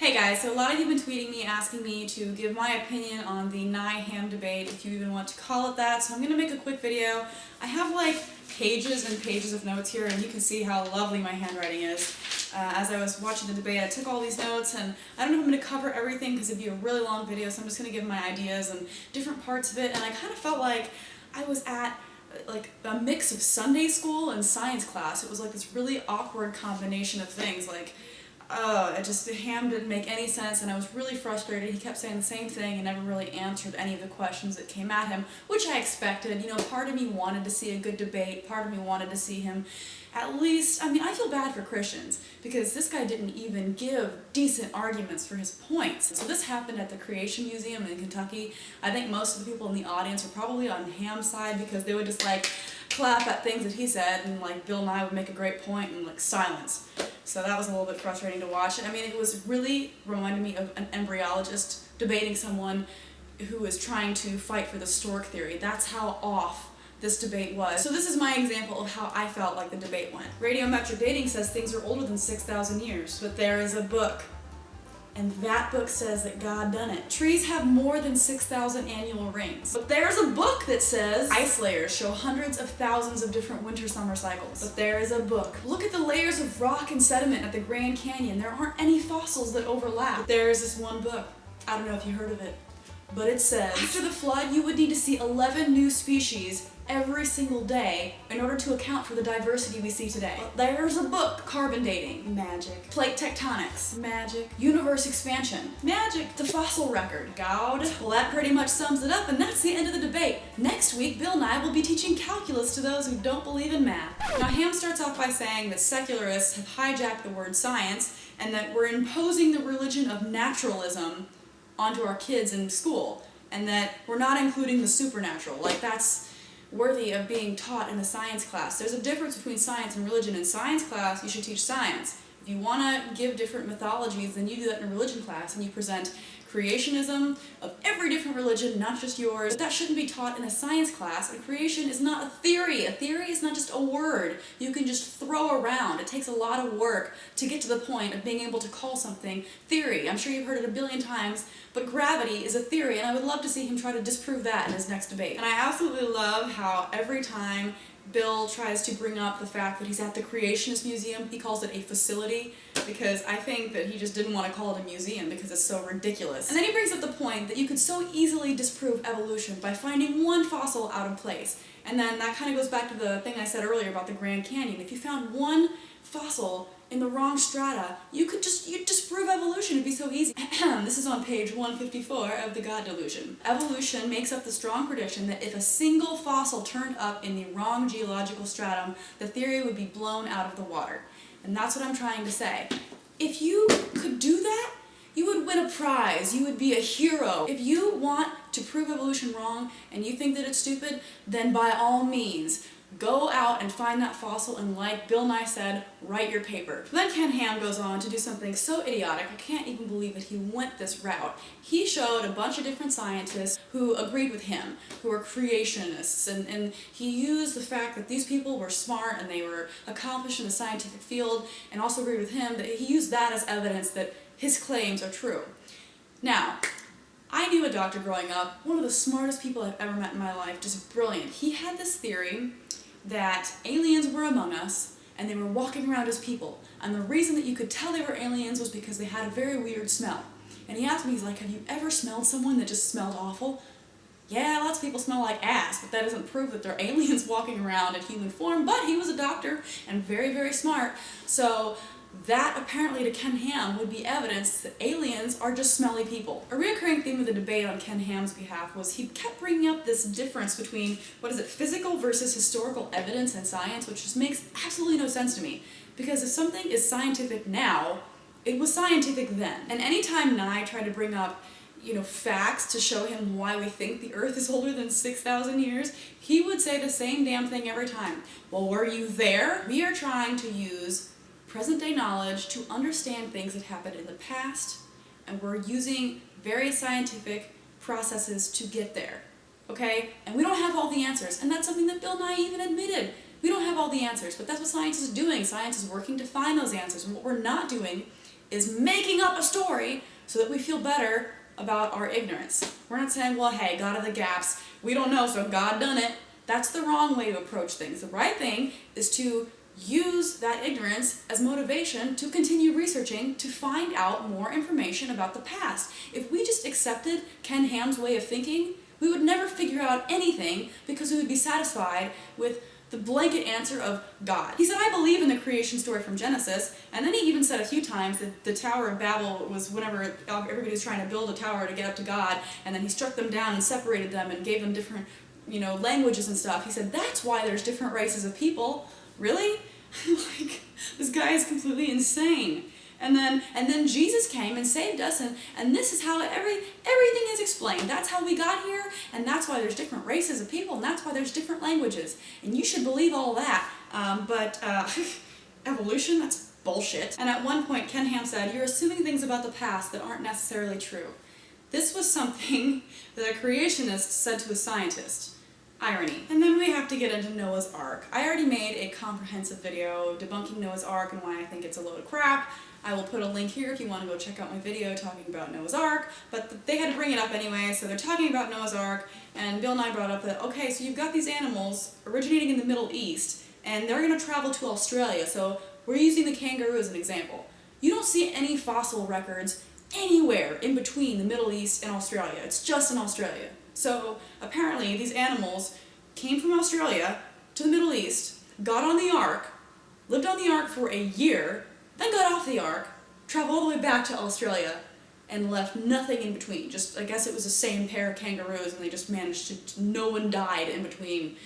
Hey guys, so a lot of you have been tweeting me asking me to give my opinion on the Nye Ham debate, if you even want to call it that, so I'm going to make a quick video. I have like pages and pages of notes here, and you can see how lovely my handwriting is. As I was watching the debate, I took all these notes, and I don't know if I'm going to cover everything because it'd be a really long video, so I'm just going to give my ideas and different parts of it, and I kind of felt like I was at like a mix of Sunday school and science class. It was like this really awkward combination of things, like Ham didn't make any sense, and I was really frustrated. He kept saying the same thing and never really answered any of the questions that came at him, which I expected. You know, part of me wanted to see a good debate, part of me wanted to see him at least, I feel bad for Christians, because this guy didn't even give decent arguments for his points. So this happened at the Creation Museum in Kentucky. I think most of the people in the audience were probably on Ham's side, because they would just like clap at things that he said, and like Bill Nye would make a great point and like silence. So that was a little bit frustrating to watch. It was really reminded me of an embryologist debating someone who is trying to fight for the stork theory. That's how off this debate was. So this is my example of how I felt like the debate went. Radiometric dating says things are older than 6,000 years, but there is a book, and that book says that God done it. Trees have more than 6,000 annual rings, but there's a book that says ice layers show hundreds of thousands of different winter-summer cycles. But there is a book. Look at the layers of rock and sediment at the Grand Canyon. There aren't any fossils that overlap. But there is this one book. I don't know if you heard of it, but it says after the flood you would need to see 11 new species every single day in order to account for the diversity we see today. But there's a book. Carbon dating. Magic. Plate tectonics. Magic. Universe expansion. Magic. The fossil record. God. Well, that pretty much sums it up, and that's the end of the debate. Next week, Bill Nye will be teaching calculus to those who don't believe in math. Now, Ham starts off by saying that secularists have hijacked the word science, and that we're imposing the religion of naturalism onto our kids in school, and that we're not including the supernatural. Like, that's worthy of being taught in a science class. There's a difference between science and religion. In science class, you should teach science. If you want to give different mythologies, then you do that in a religion class, and you present creationism of every different religion, not just yours. But that shouldn't be taught in a science class, and creation is not a theory. A theory is not just a word you can just throw around. It takes a lot of work to get to the point of being able to call something theory. I'm sure you've heard it a billion times, but gravity is a theory, and I would love to see him try to disprove that in his next debate. And I absolutely love how every time Bill tries to bring up the fact that he's at the Creationist Museum, he calls it a facility, because I think that he just didn't want to call it a museum because it's so ridiculous. And then he brings up the point that you could so easily disprove evolution by finding one fossil out of place. And then that kind of goes back to the thing I said earlier about the Grand Canyon. If you found one fossil in the wrong strata, you'd disprove evolution. It'd be so easy. This is on page 154 of The God Delusion. Evolution makes up the strong prediction that if a single fossil turned up in the wrong geological stratum, the theory would be blown out of the water. And that's what I'm trying to say. If you could do that, you would win a prize. You would be a hero. If you want to prove evolution wrong and you think that it's stupid, then by all means, go out and find that fossil, and like Bill Nye said, write your paper. Then Ken Ham goes on to do something so idiotic, I can't even believe that he went this route. He showed a bunch of different scientists who agreed with him, who are creationists, and he used the fact that these people were smart and they were accomplished in the scientific field, and also agreed with him, that he used that as evidence that his claims are true. Now, I knew a doctor growing up, one of the smartest people I've ever met in my life, just brilliant. He had this theory that aliens were among us, and they were walking around as people. And the reason that you could tell they were aliens was because they had a very weird smell. And he asked me, he's like, have you ever smelled someone that just smelled awful? Yeah, lots of people smell like ass, but that doesn't prove that they're aliens walking around in human form. But he was a doctor, and very, very smart. So that apparently to Ken Ham would be evidence that aliens are just smelly people. A recurring theme of the debate on Ken Ham's behalf was he kept bringing up this difference between, physical versus historical evidence in science, which just makes absolutely no sense to me. Because if something is scientific now, it was scientific then. And anytime Nye tried to bring up facts to show him why we think the Earth is older than 6,000 years, he would say the same damn thing every time. Well, were you there? We are trying to use present-day knowledge to understand things that happened in the past, and we're using very scientific processes to get there, okay? And we don't have all the answers, and that's something that Bill Nye even admitted. We don't have all the answers, but that's what science is doing. Science is working to find those answers, and what we're not doing is making up a story so that we feel better about our ignorance. We're not saying, well, hey, God of the gaps, we don't know, so God done it. That's the wrong way to approach things. The right thing is to use that ignorance as motivation to continue researching to find out more information about the past. If we just accepted Ken Ham's way of thinking, we would never figure out anything because we would be satisfied with the blanket answer of God. He said, I believe in the creation story from Genesis, and then he even said a few times that the Tower of Babel was whenever everybody was trying to build a tower to get up to God, and then he struck them down and separated them and gave them different, languages and stuff. He said, that's why there's different races of people. Really? Like, this guy is completely insane. And then Jesus came and saved us, and this is how everything is explained. That's how we got here, and that's why there's different races of people, and that's why there's different languages. And you should believe all that. But evolution, that's bullshit. And at one point, Ken Ham said, you're assuming things about the past that aren't necessarily true. This was something that a creationist said to a scientist. Irony. And then we have to get into Noah's Ark. I already made a comprehensive video debunking Noah's Ark and why I think it's a load of crap. I will put a link here if you want to go check out my video talking about Noah's Ark, but they had to bring it up anyway, so they're talking about Noah's Ark, and Bill Nye brought up that, okay, so you've got these animals originating in the Middle East, and they're going to travel to Australia, so we're using the kangaroo as an example. You don't see any fossil records anywhere in between the Middle East and Australia. It's just in Australia. So apparently these animals came from Australia to the Middle East, got on the Ark, lived on the Ark for a year, then got off the Ark, traveled all the way back to Australia, and left nothing in between. Just, I guess it was the same pair of kangaroos and they just managed to, no one died in between.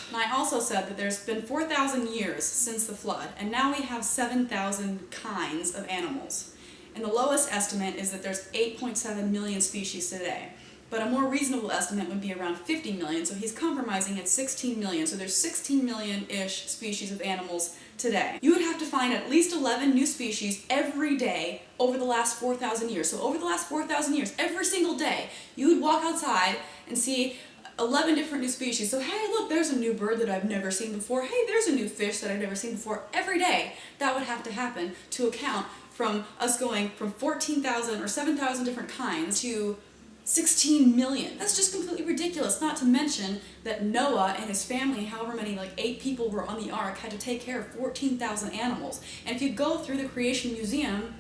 And I also said that there's been 4,000 years since the flood, and now we have 7,000 kinds of animals. And the lowest estimate is that there's 8.7 million species today. But a more reasonable estimate would be around 50 million, so he's compromising at 16 million. So there's 16 million-ish species of animals today. You would have to find at least 11 new species every day over the last 4,000 years. So over the last 4,000 years, every single day, you would walk outside and see 11 different new species. So hey, look, there's a new bird that I've never seen before. Hey, there's a new fish that I've never seen before. Every day, that would have to happen to account from us going from 14,000 or 7,000 different kinds to 16 million. That's just completely ridiculous, not to mention that Noah and his family, however many, like 8 people were on the Ark, had to take care of 14,000 animals. And if you go through the Creation Museum,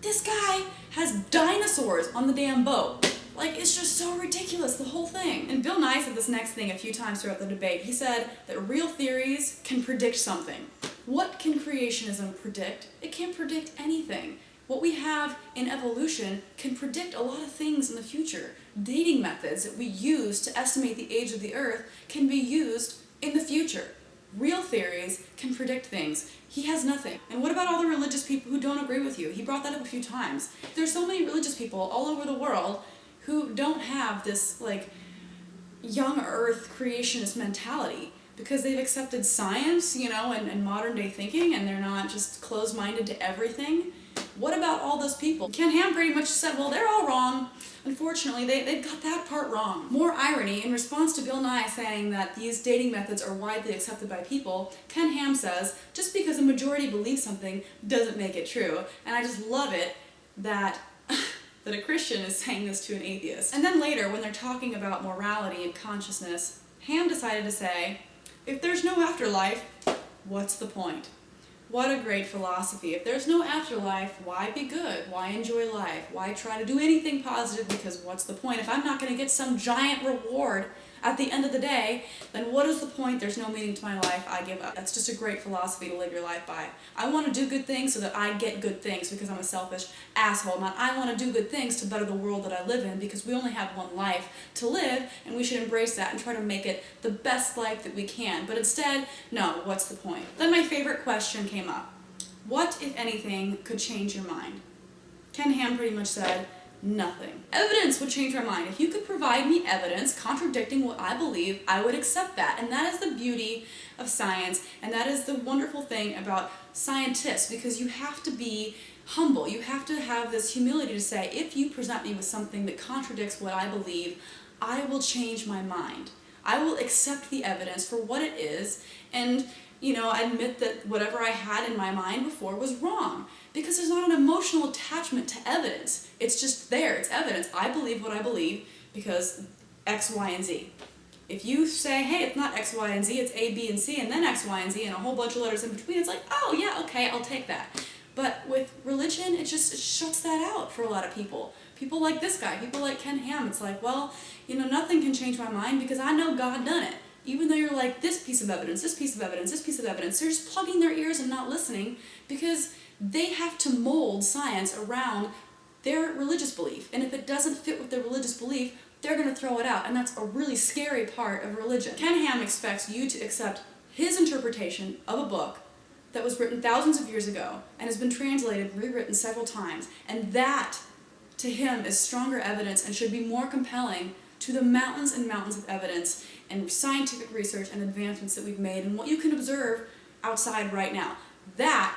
this guy has dinosaurs on the damn boat. Like, it's just so ridiculous, the whole thing. And Bill Nye said this next thing a few times throughout the debate. He said that real theories can predict something. What can creationism predict? It can't predict anything. What we have in evolution can predict a lot of things in the future. Dating methods that we use to estimate the age of the Earth can be used in the future. Real theories can predict things. He has nothing. And what about all the religious people who don't agree with you? He brought that up a few times. There's so many religious people all over the world who don't have this, like, young Earth creationist mentality because they've accepted science, and modern day thinking, and they're not just closed-minded to everything. What about all those people? Ken Ham pretty much said, well, they're all wrong. Unfortunately, they've got that part wrong. More irony, in response to Bill Nye saying that these dating methods are widely accepted by people, Ken Ham says, just because a majority believes something doesn't make it true. And I just love it that that a Christian is saying this to an atheist. And then later, when they're talking about morality and consciousness, Ham decided to say, if there's no afterlife, what's the point? What a great philosophy. If there's no afterlife, why be good? Why enjoy life? Why try to do anything positive? Because what's the point? If I'm not going to get some giant reward at the end of the day, then what is the point? There's no meaning to my life. I give up. That's just a great philosophy to live your life by. I want to do good things so that I get good things because I'm a selfish asshole. Not I want to do good things to better the world that I live in because we only have one life to live and we should embrace that and try to make it the best life that we can. But instead, no, what's the point? Then my favorite question came up. What, if anything, could change your mind? Ken Ham pretty much said, nothing. Evidence would change my mind. If you could provide me evidence contradicting what I believe, I would accept that. And that is the beauty of science, and that is the wonderful thing about scientists, because you have to be humble. You have to have this humility to say, if you present me with something that contradicts what I believe, I will change my mind. I will accept the evidence for what it is, and admit that whatever I had in my mind before was wrong. Because there's not an emotional attachment to evidence. It's just there, it's evidence. I believe what I believe because X, Y, and Z. If you say, hey, it's not X, Y, and Z, it's A, B, and C, and then X, Y, and Z, and a whole bunch of letters in between, it's like, oh yeah, okay, I'll take that. But with religion, it shuts that out for a lot of people. People like this guy, people like Ken Ham, it's like, well, nothing can change my mind because I know God done it. Even though you're like, this piece of evidence, this piece of evidence, this piece of evidence, they're just plugging their ears and not listening because they have to mold science around their religious belief. And if it doesn't fit with their religious belief, they're going to throw it out. And that's a really scary part of religion. Ken Ham expects you to accept his interpretation of a book that was written thousands of years ago and has been translated, rewritten several times. And that, to him, is stronger evidence and should be more compelling to the mountains and mountains of evidence and scientific research and advancements that we've made and what you can observe outside right now. That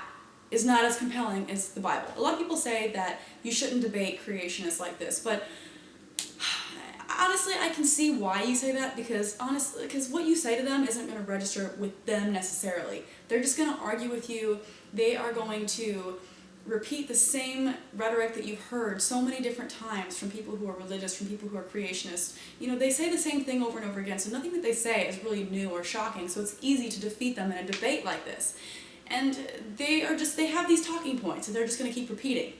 is not as compelling as the Bible. A lot of people say that you shouldn't debate creationists like this, but honestly, I can see why you say that because what you say to them isn't going to register with them necessarily. They're just going to argue with you. They are going to repeat the same rhetoric that you've heard so many different times from people who are religious, from people who are creationists. They say the same thing over and over again, so nothing that they say is really new or shocking, so it's easy to defeat them in a debate like this. And they have these talking points that they're just going to keep repeating.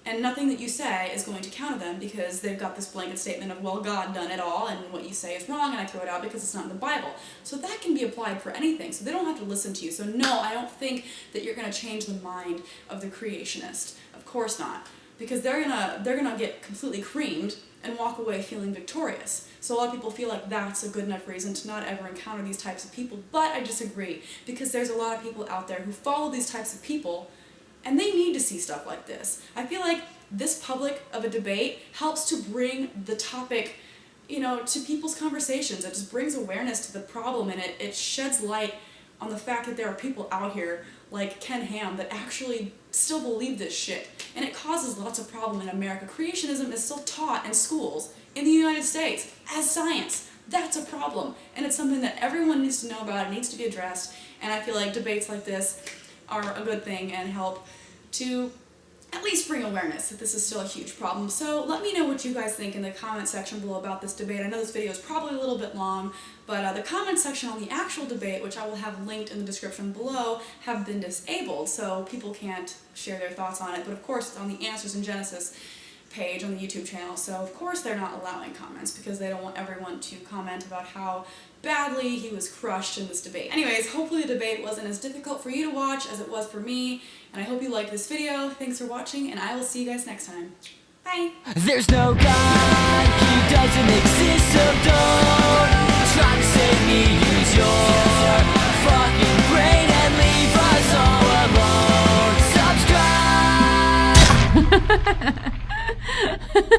And nothing that you say is going to counter them because they've got this blanket statement of, well, God done it all, and what you say is wrong, and I throw it out because it's not in the Bible. So that can be applied for anything, so they don't have to listen to you. So no, I don't think that you're going to change the mind of the creationist. Of course not. Because they're gonna get completely creamed and walk away feeling victorious. So a lot of people feel like that's a good enough reason to not ever encounter these types of people, but I disagree. Because there's a lot of people out there who follow these types of people and they need to see stuff like this. I feel like this public of a debate helps to bring the topic, to people's conversations. It just brings awareness to the problem, and it sheds light on the fact that there are people out here like Ken Ham that actually still believe this shit. And it causes lots of problem in America. Creationism is still taught in schools in the United States as science. That's a problem. And it's something that everyone needs to know about. It needs to be addressed. And I feel like debates like this are a good thing and help to at least bring awareness that this is still a huge problem. So let me know what you guys think in the comment section below about this debate. I know this video is probably a little bit long, but the comment section on the actual debate, which I will have linked in the description below, have been disabled, so people can't share their thoughts on it. But of course, it's on the Answers in Genesis page on the YouTube channel, so of course they're not allowing comments because they don't want everyone to comment about how badly he was crushed in this debate. Anyways, hopefully the debate wasn't as difficult for you to watch as it was for me, and I hope you liked this video. Thanks for watching, and I will see you guys next time. Bye! There's no God, he doesn't exist, so don't try to save me. Use your fucking brain and leave us all alone. Subscribe!